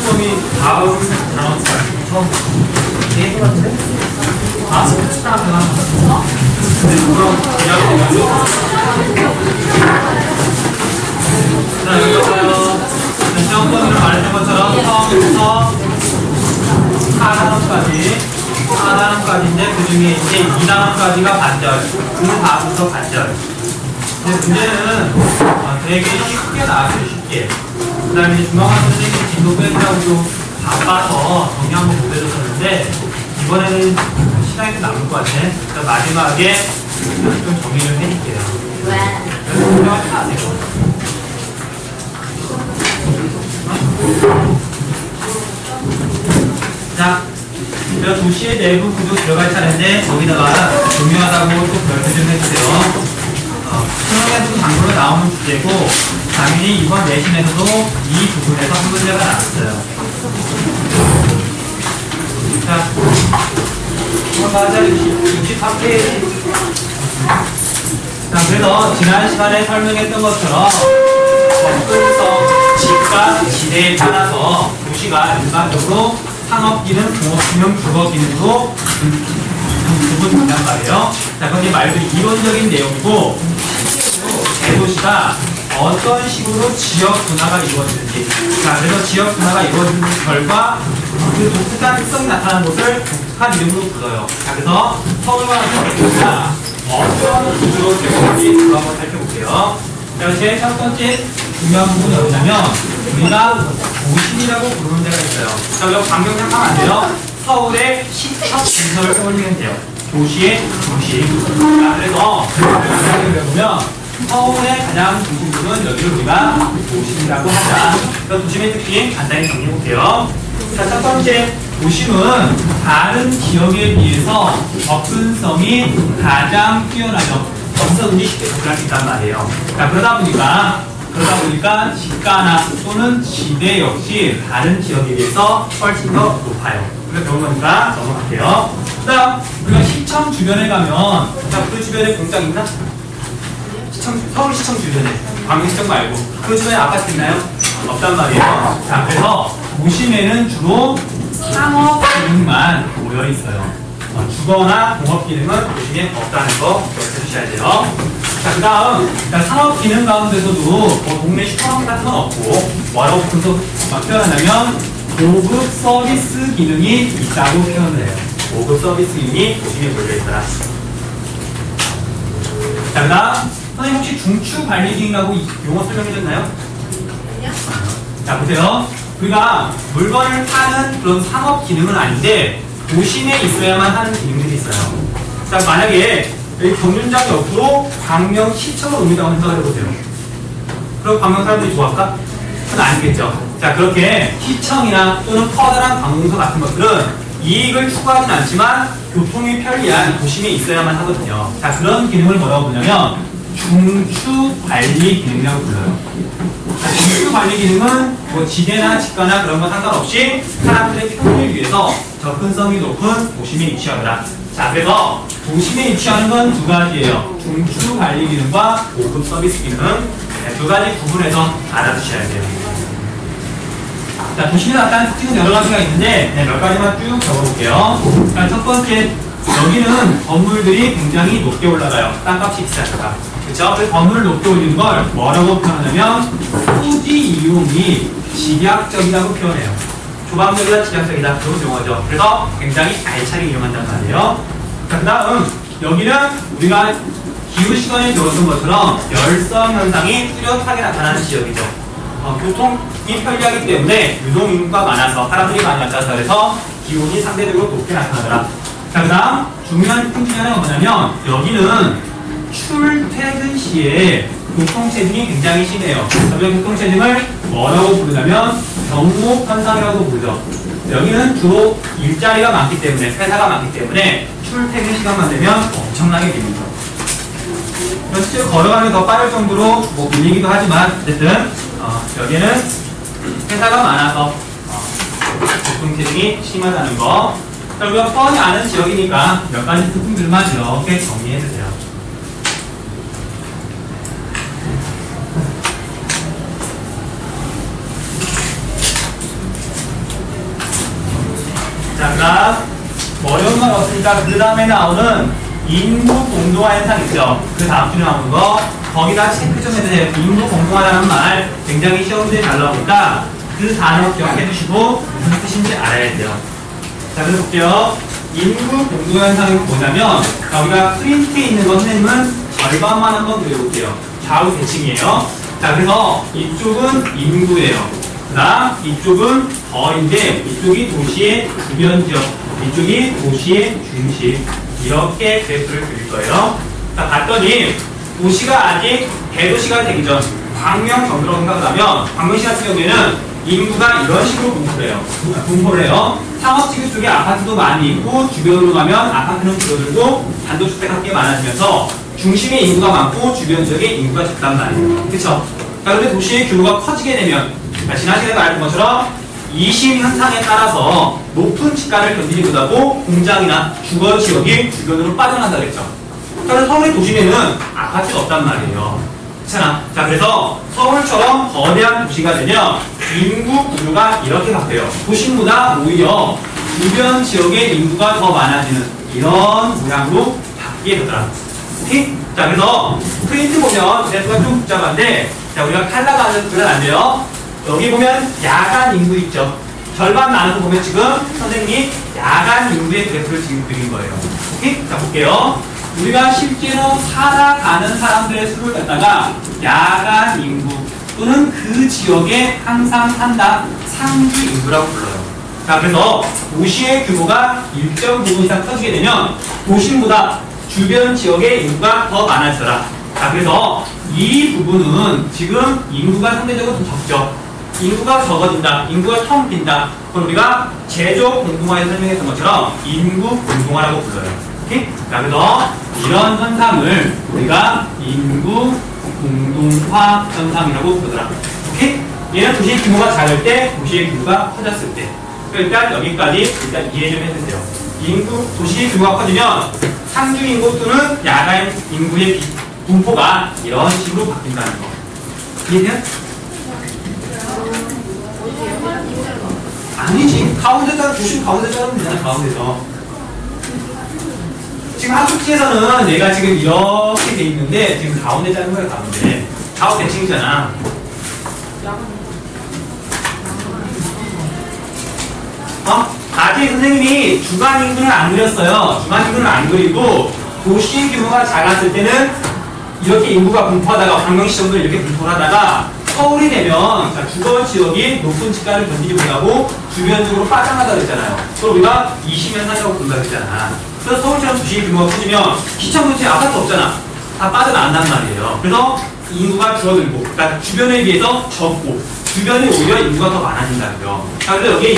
수범이 다음 단원 처음 얘기 같은데? 아, 스포츠랑 하나. 그럼 자, 여기 봐요. 시험번호를 말했던 것처럼 처음부터 4단원까지인데 그 중에 이제 2단원까지가 반절, 그 다음부터 반절. 근데 문제는 되게 쉽게 나왔어요, 쉽게. 그 다음에 중앙학 선생님이 진도 빼느라고 바빠서 정리 한번 못 해줬었는데 이번에는 시간이 좀 남을 것 같아. 그래서 마지막에 좀 정리를 해줄게요. 그래서 생각하지 마세요. 자, 제가 도시의 내부 구조 들어갈 차례인데 거기다가 중요하다고 또 별표 좀 해주세요. 수능에서도 당근으로 나오는 주제고 당연히 이번 내신에서도 이 부분에서 한 문제가 나왔어요. 자, 맞아 63페이지. 자, 그래서 지난 시간에 설명했던 것처럼 접근성, 집과 지대에 따라서 도시가 일반적으로 상업기능, 공업기능, 주거기능으로 구분된단 말이에요. 자, 그건 말 그대로 이론적인 내용이고 실제로 대도시가 어떤 식으로 지역 분화가 이루어지는지, 자, 그래서 지역 분화가 이루어지는 결과 그 독특한 특성이 나타나는 것을 독특한 이름으로 불러요. 자, 그래서 서울과 대도시가 어떤 구조로 되는지 그거 한번 살펴볼게요. 자, 제일 첫 번째 중요한 부분이 어디냐면 우리가 도심이라고 부르는 데가 있어요. 자, 여기 방금 생각하면 안 돼요. 서울의 시청 근처를 떠올리면 돼요. 도시의 중심. 자, 그래서 생각해 보면 서울의 가장 중심부는 여기를 우리가 도심이라고 하자. 그래서 도심의 특징 간단히 정리해 볼게요. 자, 첫 번째 도심은 다른 지역에 비해서 접근성이 가장 뛰어나죠. 접근성이 쉽게 접근할 수 있단 말이에요. 자, 그러다 보니까 집가나 또는 지대 역시 다른 지역에 비해서 훨씬 더 높아요. 그래서 배운 거니까 넘어갈게요. 그 다음 우리가 시청 주변에 가면, 자, 그 주변에 공장 있나? 서울시청 주변에, 광역시청 말고 그 주변에 아파트 있나요? 없단 말이에요. 자, 그래서 도심에는 주로 상업 기능만 모여 있어요. 주거나 공업 기능은 도심에 없다는 거 기억해 주셔야 돼요. 자, 그 다음 상업 기능 가운데서도 뭐 동네 슈퍼마켓 같은 건 없고 뭐라고 표현하냐면 고급 서비스 기능이 있다고 표현을 해요. 고급 서비스 기능이 도심에 몰려있더라. 자, 그 다음 선생님 혹시 중추 관리 기능이라고 용어 설명해줬나요? 자, 보세요. 우리가 물건을 파는 그런 상업 기능은 아닌데 도심에 있어야만 하는 기능들이 있어요. 자, 만약에 여기 경륜장 옆으로 광명시청을 옮긴다고 생각을 해보세요. 그럼 광명 사람들이 좋아할까? 그건 아니겠죠. 자, 그렇게 시청이나 또는 커다란 관공서 같은 것들은 이익을 추구하진 않지만 교통이 편리한 도심에 있어야만 하거든요. 자, 그런 기능을 뭐라고 부르냐면 중추관리 기능이라고 불러요. 중추관리 기능은 뭐 지대나 집가나 그런 거 상관없이 사람들의 편리를 위해서 접근성이 높은 도심에 위치하더라. 자, 그래서 도심에 위치하는 건 두 가지예요. 중추관리 기능과 고급 서비스 기능. 네, 두 가지 구분해서 알아두셔야 돼요. 자, 도심에 나타나는 특징은 여러 가지가 있는데 몇 가지만 쭉 적어볼게요. 자, 첫 번째, 여기는 건물들이 굉장히 높게 올라가요. 땅값이 비싸니까. 그쵸? 그래서 건물을 높게 올리는 걸 뭐라고 표현하냐면 토지 이용이 집약적이라고 표현해요. 조방적이다, 집약적이다. 그런 용어죠. 그래서 굉장히 알차게 이용한단 말이에요. 자, 그 다음 여기는 우리가 기후 시간에 배웠던 것처럼 열성 현상이 뚜렷하게 나타나는 지역이죠. 교통이 편리하기 때문에 유동인구가 많아서 사람들이 많이 왔다 갔다 해서 기온이 상대적으로 높게 나타나더라. 자, 그 다음 중요한 특징 중에 하나가 뭐냐면 여기는 출퇴근 시에 교통체증이 굉장히 심해요. 저희 교통체증을 뭐라고 부르냐면 경목 현상이라고 부르죠. 여기는 주로 일자리가 많기 때문에, 회사가 많기 때문에 출퇴근 시간만 되면 엄청나게 밀리죠. 실제로 걸어가면 더 빠를 정도로 뭐 밀리기도 하지만 어쨌든 여기는 회사가 많아서 교통체증이 심하다는 거. 우리가 뻔히 아는 지역이니까 몇 가지 특징들만 이렇게 정리해주세요. 다음 어려운 건 없으니까 그 다음에 나오는 인구 공동화 현상 있죠. 그 다음 주에 나오는 거 거기다 체크 좀 해주세요. 인구 공동화라는 말 굉장히 시험 문제에 잘 나오니까 그 단어 기억해 두시고 무슨 뜻인지 알아야 돼요. 자, 그래서 볼게요. 인구 공동화 현상이 뭐냐면 여기가 프린트에 있는 건 선생님은 절반만 한번 그려볼게요. 좌우 대칭이에요. 자, 그래서 이쪽은 인구예요. 그 다음 이쪽은 거리인데 이쪽이 도시의 주변 지역, 이쪽이 도시의 중심. 이렇게 그래프를 그릴 거예요. 자, 봤더니 도시가 아직 대도시가 되기 전 광명 정도로 생각을 하면 광명시 같은 경우에는 인구가 이런 식으로 분포를 해요. 상업지구 쪽에 아파트도 많이 있고 주변으로 가면 아파트는 줄어들고 단독주택가 꽤 많아지면서 중심에 인구가 많고 주변 지역에 인구가 적단 말이에요. 그렇죠? 그런데 도시의 규모가 커지게 되면 지난 시간에 말했던 것처럼 이심 현상에 따라서 높은 집가를 견디지 못하고 공장이나 주거 지역이 주변으로 빠져나간다 그랬죠. 그래서 서울의 도심에는 아파트가 없단 말이에요. 그렇잖아. 자, 그래서 서울처럼 거대한 도시가 되면 인구 구조가 이렇게 바뀌어요. 도심보다 오히려 주변 지역의 인구가 더 많아지는 이런 모양으로 바뀌게 되더라. 오케이? 자, 그래서 프린트 보면 그래프가 좀 복잡한데, 자, 우리가 칼라가 안 돼요. 여기 보면 야간 인구 있죠. 절반 나눠서 보면 지금 선생님이 야간 인구의 그래프를 지금 그린 거예요. 오케이? 자, 볼게요. 우리가 실제로 살아가는 사람들의 수를 갖다가 야간 인구 또는 그 지역에 항상 산다 상주 인구라고 불러요. 자, 그래서 도시의 규모가 일정 부분 이상 커지게 되면 도심보다 주변 지역의 인구가 더 많아지더라. 자, 그래서 이 부분은 지금 인구가 상대적으로 좀 적죠. 인구가 적어진다, 인구가 텅 빈다. 그걸 우리가 제조 공동화에서 설명했던 것처럼 인구 공동화라고 불러요. 오케이? 자, 그래서 이런 현상을 우리가 인구 공동화 현상이라고 부르더라. 오케이? 얘는 도시의 규모가 작을 때, 도시의 규모가 커졌을 때. 일단 여기까지 일단 이해 좀 해주세요. 도시의 규모가 커지면 상주 인구 또는 야간 인구의 분포가 이런 식으로 바뀐다는 거. 이해돼요? 아니지. 가운데다 도심 가운데 자르면 되잖아. 가운데서. 지금 학습지에서는 얘가 지금 이렇게 돼 있는데 지금 가운데 자른 거야. 가운데. 좌우 대칭이잖아. 아직 선생님이 주간 인구는 안 그렸어요. 주간 인구는 안 그리고 도시의 규모가 작았을 때는 이렇게 인구가 분포하다가 광명시 정도 이렇게 분포를 하다가 서울이 되면 주거 지역이 높은 집가를 견디지 못하고 주변적으로 빠져나가다 그랬잖아요. 그걸 우리가 이심현상이라고 부른다 그랬잖아. 그래서 서울처럼 도시의 규모가 커지면 시청 근처에 아파트 없잖아. 다 빠져나간단 말이에요. 그래서 인구가 줄어들고, 그러니까 주변에 비해서 적고, 주변이 오히려 인구가 더 많아진다고요. 그래서 여기에